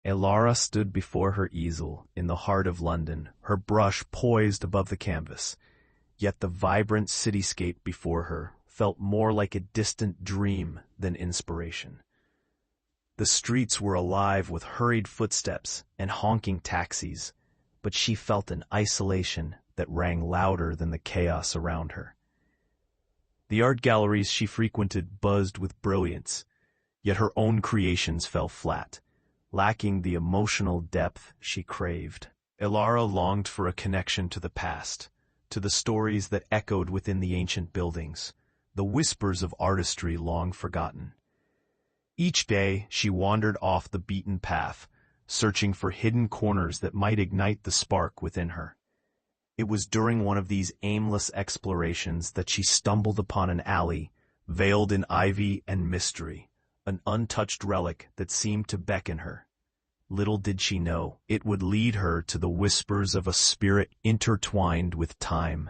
Elara stood before her easel in the heart of London, her brush poised above the canvas. Yet the vibrant cityscape before her felt more like a distant dream than inspiration. The streets were alive with hurried footsteps and honking taxis, but she felt an isolation that rang louder than the chaos around her. The art galleries she frequented buzzed with brilliance, yet her own creations fell flat, lacking the emotional depth she craved. Elara longed for a connection to the past, to the stories that echoed within the ancient buildings, the whispers of artistry long forgotten. Each day she wandered off the beaten path, searching for hidden corners that might ignite the spark within her. It was during one of these aimless explorations that she stumbled upon an alley, veiled in ivy and mystery, an untouched relic that seemed to beckon her. Little did she know, it would lead her to the whispers of a spirit intertwined with time.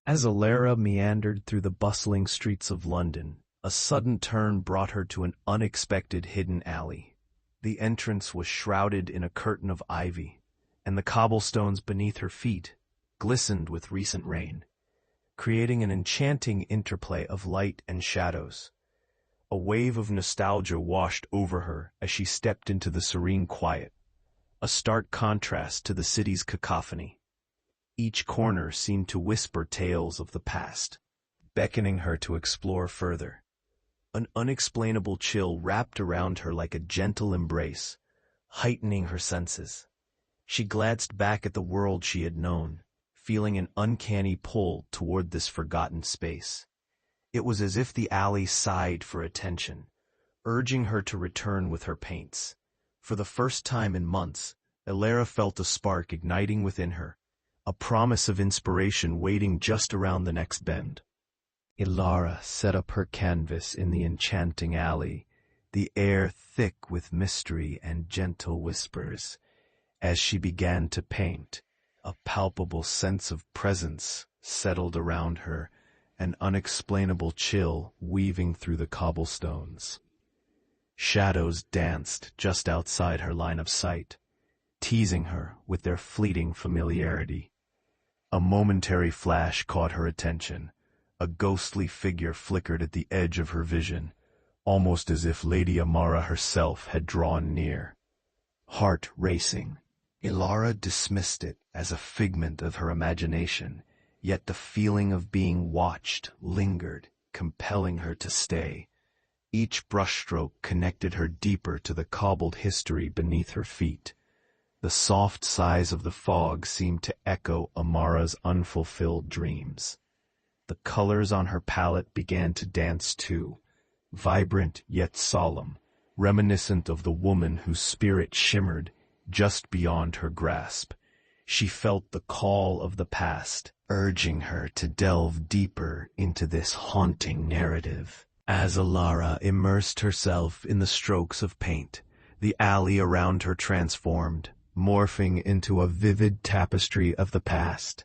As Elara meandered through the bustling streets of London, a sudden turn brought her to an unexpected hidden alley. The entrance was shrouded in a curtain of ivy, and the cobblestones beneath her feet glistened with recent rain, creating an enchanting interplay of light and shadows. A wave of nostalgia washed over her as she stepped into the serene quiet, a stark contrast to the city's cacophony. Each corner seemed to whisper tales of the past, beckoning her to explore further. An unexplainable chill wrapped around her like a gentle embrace, heightening her senses. She glanced back at the world she had known, feeling an uncanny pull toward this forgotten space. It was as if the alley sighed for attention, urging her to return with her paints. For the first time in months, Elara felt a spark igniting within her, a promise of inspiration waiting just around the next bend. Elara set up her canvas in the enchanting alley, the air thick with mystery and gentle whispers. As she began to paint, a palpable sense of presence settled around her, an unexplainable chill weaving through the cobblestones. Shadows danced just outside her line of sight, teasing her with their fleeting familiarity. A momentary flash caught her attention. A ghostly figure flickered at the edge of her vision, almost as if Lady Amara herself had drawn near. Heart racing, Elara dismissed it as a figment of her imagination, yet the feeling of being watched lingered, compelling her to stay. Each brushstroke connected her deeper to the cobbled history beneath her feet. The soft sighs of the fog seemed to echo Amara's unfulfilled dreams. The colors on her palette began to dance too, vibrant yet solemn, reminiscent of the woman whose spirit shimmered just beyond her grasp. She felt the call of the past, urging her to delve deeper into this haunting narrative. As Elara immersed herself in the strokes of paint, the alley around her transformed, morphing into a vivid tapestry of the past.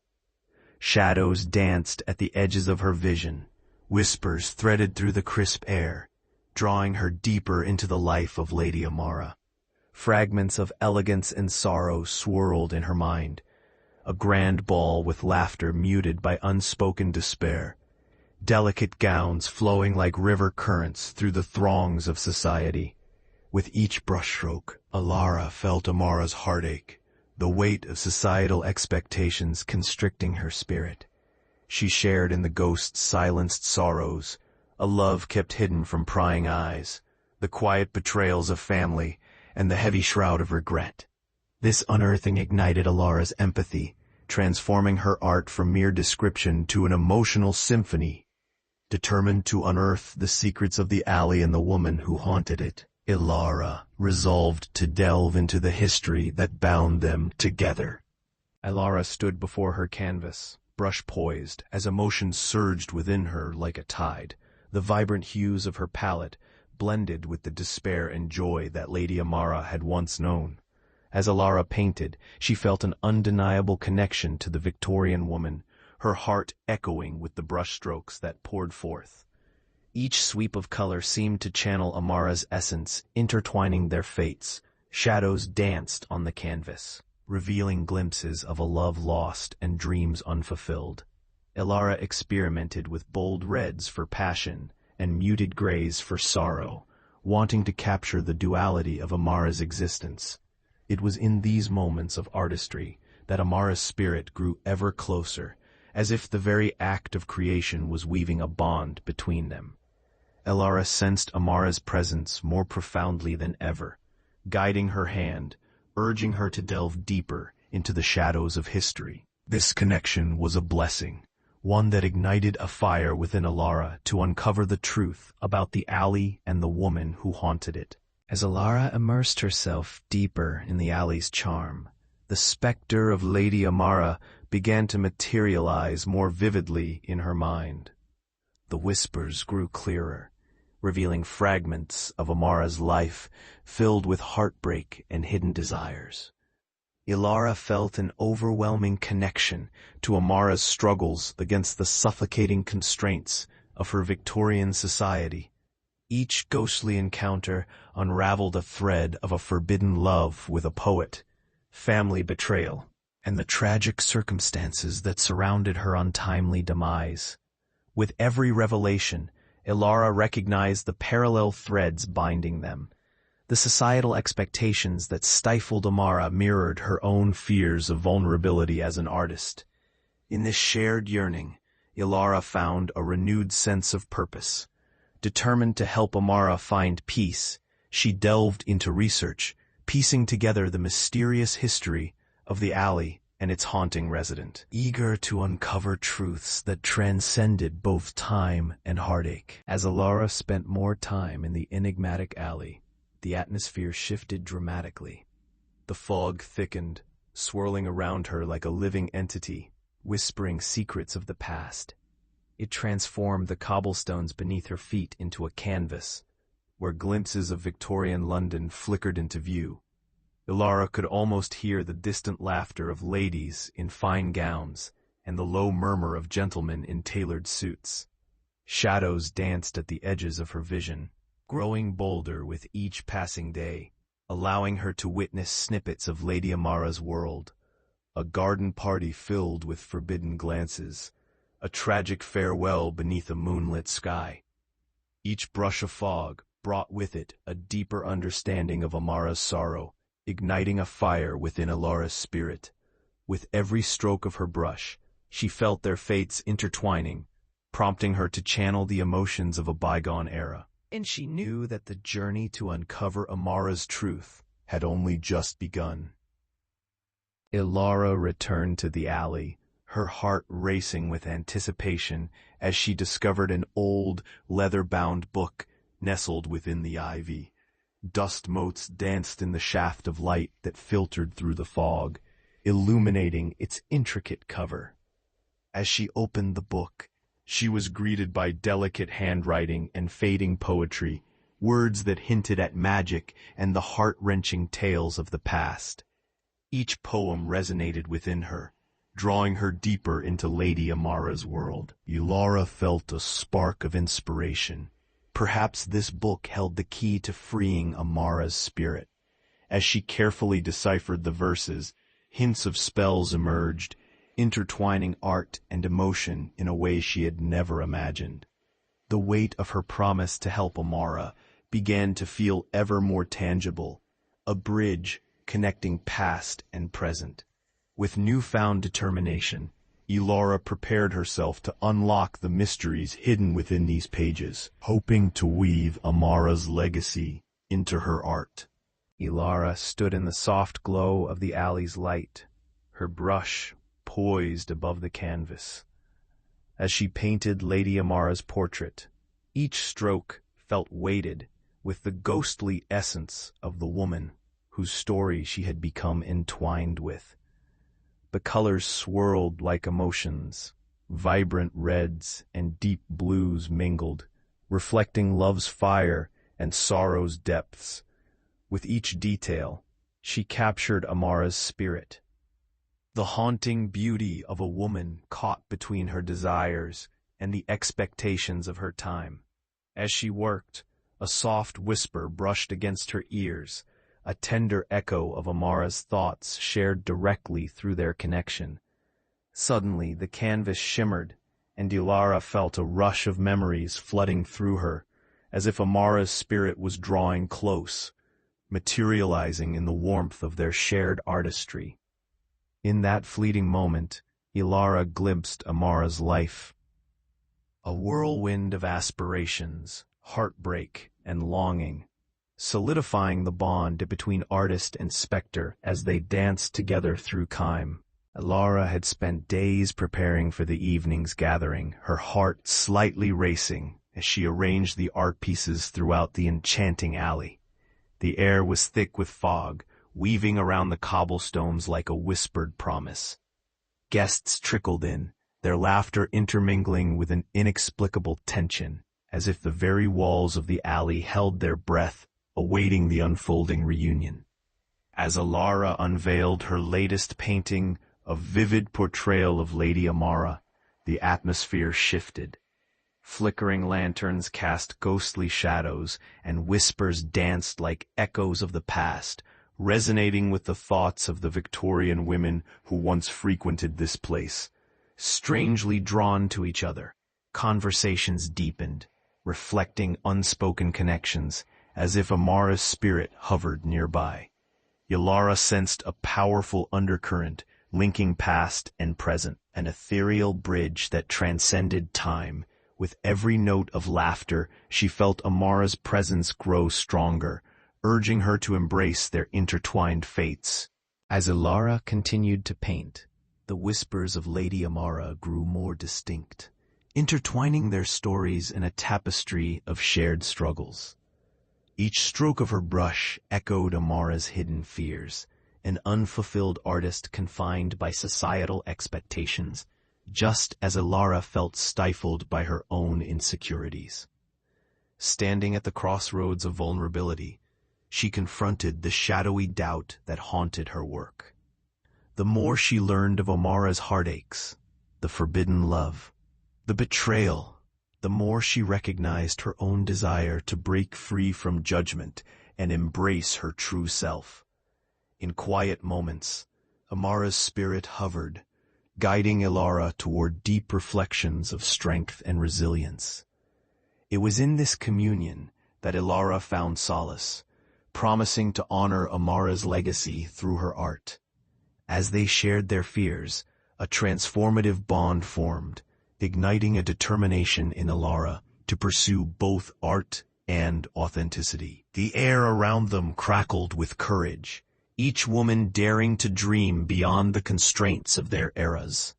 Shadows danced at the edges of her vision, whispers threaded through the crisp air, drawing her deeper into the life of Lady Amara. Fragments of elegance and sorrow swirled in her mind, a grand ball with laughter muted by unspoken despair, delicate gowns flowing like river currents through the throngs of society. With each brushstroke, Elara felt Amara's heartache, the weight of societal expectations constricting her spirit. She shared in the ghost's silenced sorrows, a love kept hidden from prying eyes, the quiet betrayals of family, and the heavy shroud of regret. This unearthing ignited Elara's empathy, transforming her art from mere description to an emotional symphony. Determined to unearth the secrets of the alley and the woman who haunted it, Elara resolved to delve into the history that bound them together. Elara stood before her canvas, brush poised, as emotion surged within her like a tide. The vibrant hues of her palette blended with the despair and joy that Lady Amara had once known. As Elara painted, she felt an undeniable connection to the Victorian woman, her heart echoing with the brushstrokes that poured forth. Each sweep of color seemed to channel Amara's essence, intertwining their fates, Shadows danced on the canvas, revealing glimpses of a love lost and dreams unfulfilled. Elara experimented with bold reds for passion and muted grays for sorrow, wanting to capture the duality of Amara's existence. It was in these moments of artistry that Amara's spirit grew ever closer, as if the very act of creation was weaving a bond between them. Elara sensed Amara's presence more profoundly than ever, guiding her hand, urging her to delve deeper into the shadows of history. This connection was a blessing, one that ignited a fire within Elara to uncover the truth about the alley and the woman who haunted it. As Elara immersed herself deeper in the alley's charm, the specter of Lady Amara began to materialize more vividly in her mind. The whispers grew clearer, revealing fragments of Amara's life filled with heartbreak and hidden desires. Elara felt an overwhelming connection to Amara's struggles against the suffocating constraints of her Victorian society. Each ghostly encounter unraveled a thread of a forbidden love with a poet, family betrayal, and the tragic circumstances that surrounded her untimely demise. With every revelation, Elara recognized the parallel threads binding them. The societal expectations that stifled Amara mirrored her own fears of vulnerability as an artist. In this shared yearning, Elara found a renewed sense of purpose. Determined to help Amara find peace, she delved into research, piecing together the mysterious history of the alley and its haunting resident, eager to uncover truths that transcended both time and heartache. As Elara spent more time in the enigmatic alley, the atmosphere shifted dramatically. The fog thickened, swirling around her like a living entity, whispering secrets of the past. It transformed the cobblestones beneath her feet into a canvas, where glimpses of Victorian London flickered into view. Elara could almost hear the distant laughter of ladies in fine gowns and the low murmur of gentlemen in tailored suits. Shadows danced at the edges of her vision, growing bolder with each passing day, allowing her to witness snippets of Lady Amara's world. A garden party filled with forbidden glances, a tragic farewell beneath a moonlit sky. Each brush of fog brought with it a deeper understanding of Amara's sorrow, igniting a fire within Elara's spirit. With every stroke of her brush, she felt their fates intertwining, prompting her to channel the emotions of a bygone era. And she knew that the journey to uncover Amara's truth had only just begun. Elara returned to the alley, her heart racing with anticipation as she discovered an old, leather-bound book nestled within the ivy. Dust motes danced in the shaft of light that filtered through the fog, illuminating its intricate cover. As she opened the book, she was greeted by delicate handwriting and fading poetry, words that hinted at magic and the heart-wrenching tales of the past. Each poem resonated within her, drawing her deeper into Lady Amara's world. Elara felt a spark of inspiration. Perhaps this book held the key to freeing Amara's spirit. As she carefully deciphered the verses, hints of spells emerged, intertwining art and emotion in a way she had never imagined. The weight of her promise to help Amara began to feel ever more tangible, a bridge connecting past and present. With newfound determination, Elara prepared herself to unlock the mysteries hidden within these pages, hoping to weave Amara's legacy into her art. Elara stood in the soft glow of the alley's light, her brush poised above the canvas. As she painted Lady Amara's portrait, each stroke felt weighted with the ghostly essence of the woman whose story she had become entwined with. The colors swirled like emotions, vibrant reds and deep blues mingled, reflecting love's fire and sorrow's depths. With each detail, she captured Amara's spirit, the haunting beauty of a woman caught between her desires and the expectations of her time. As she worked, a soft whisper brushed against her ears, a tender echo of Amara's thoughts shared directly through their connection. Suddenly, the canvas shimmered, and Ilara felt a rush of memories flooding through her, as if Amara's spirit was drawing close, materializing in the warmth of their shared artistry. In that fleeting moment, Ilara glimpsed Amara's life. A whirlwind of aspirations, heartbreak, and longing, solidifying the bond between artist and spectre as they danced together through time. Ilara had spent days preparing for the evening's gathering, her heart slightly racing as she arranged the art pieces throughout the enchanting alley. The air was thick with fog, weaving around the cobblestones like a whispered promise. Guests trickled in, their laughter intermingling with an inexplicable tension, as if the very walls of the alley held their breath, awaiting the unfolding reunion. As Ilara unveiled her latest painting, a vivid portrayal of Lady Amara, the atmosphere shifted. Flickering lanterns cast ghostly shadows, and whispers danced like echoes of the past, resonating with the thoughts of the Victorian women who once frequented this place. Strangely drawn to each other, conversations deepened, reflecting unspoken connections, as if Amara's spirit hovered nearby. Ilara sensed a powerful undercurrent, linking past and present, an ethereal bridge that transcended time. With every note of laughter, she felt Amara's presence grow stronger, urging her to embrace their intertwined fates. As Ilara continued to paint, the whispers of Lady Amara grew more distinct, intertwining their stories in a tapestry of shared struggles. Each stroke of her brush echoed Amara's hidden fears, an unfulfilled artist confined by societal expectations, just as Ilara felt stifled by her own insecurities. Standing at the crossroads of vulnerability, she confronted the shadowy doubt that haunted her work. The more she learned of Amara's heartaches, the forbidden love, the betrayal, the more she recognized her own desire to break free from judgment and embrace her true self. In quiet moments, Amara's spirit hovered, guiding Ilara toward deep reflections of strength and resilience. It was in this communion that Ilara found solace, promising to honor Amara's legacy through her art. As they shared their fears, a transformative bond formed, igniting a determination in Ilara to pursue both art and authenticity. The air around them crackled with courage, each woman daring to dream beyond the constraints of their eras.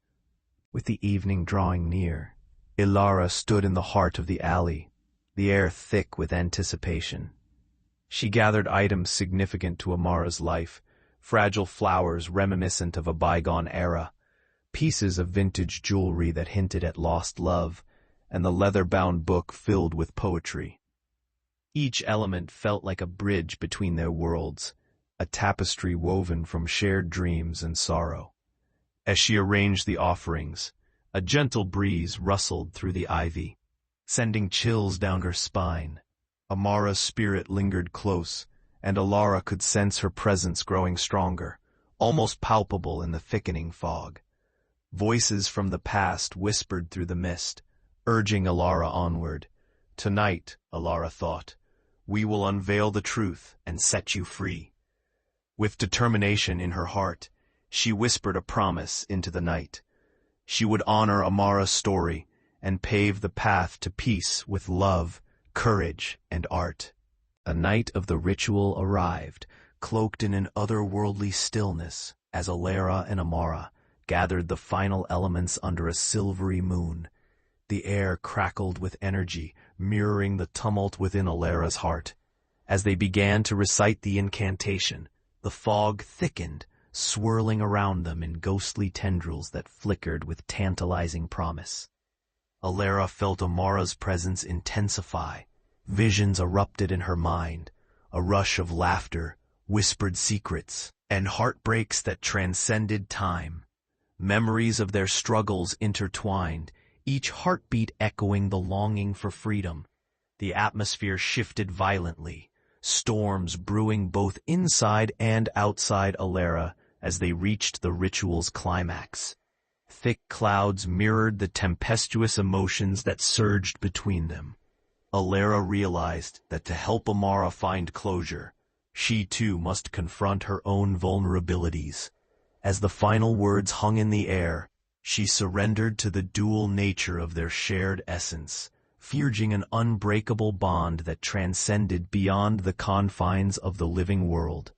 With the evening drawing near, Ilara stood in the heart of the alley, the air thick with anticipation. She gathered items significant to Amara's life, fragile flowers reminiscent of a bygone era, pieces of vintage jewelry that hinted at lost love, and the leather-bound book filled with poetry. Each element felt like a bridge between their worlds, a tapestry woven from shared dreams and sorrow. As she arranged the offerings, a gentle breeze rustled through the ivy, sending chills down her spine. Amara's spirit lingered close, and Ilara could sense her presence growing stronger, almost palpable in the thickening fog. Voices from the past whispered through the mist, urging Ilara onward. Tonight, Ilara thought, we will unveil the truth and set you free. With determination in her heart, she whispered a promise into the night. She would honor Amara's story and pave the path to peace with love, courage, and art. A night of the ritual arrived, cloaked in an otherworldly stillness, as Ilara and Amara gathered the final elements under a silvery moon. The air crackled with energy, mirroring the tumult within Ilara's heart. As they began to recite the incantation, the fog thickened, swirling around them in ghostly tendrils that flickered with tantalizing promise. Ilara felt Amara's presence intensify. Visions erupted in her mind, a rush of laughter, whispered secrets, and heartbreaks that transcended time. Memories of their struggles intertwined, each heartbeat echoing the longing for freedom. The atmosphere shifted violently, storms brewing both inside and outside Alara as they reached the ritual's climax. Thick clouds mirrored the tempestuous emotions that surged between them. Alara realized that to help Amara find closure, she too must confront her own vulnerabilities. As the final words hung in the air, she surrendered to the dual nature of their shared essence, forging an unbreakable bond that transcended beyond the confines of the living world.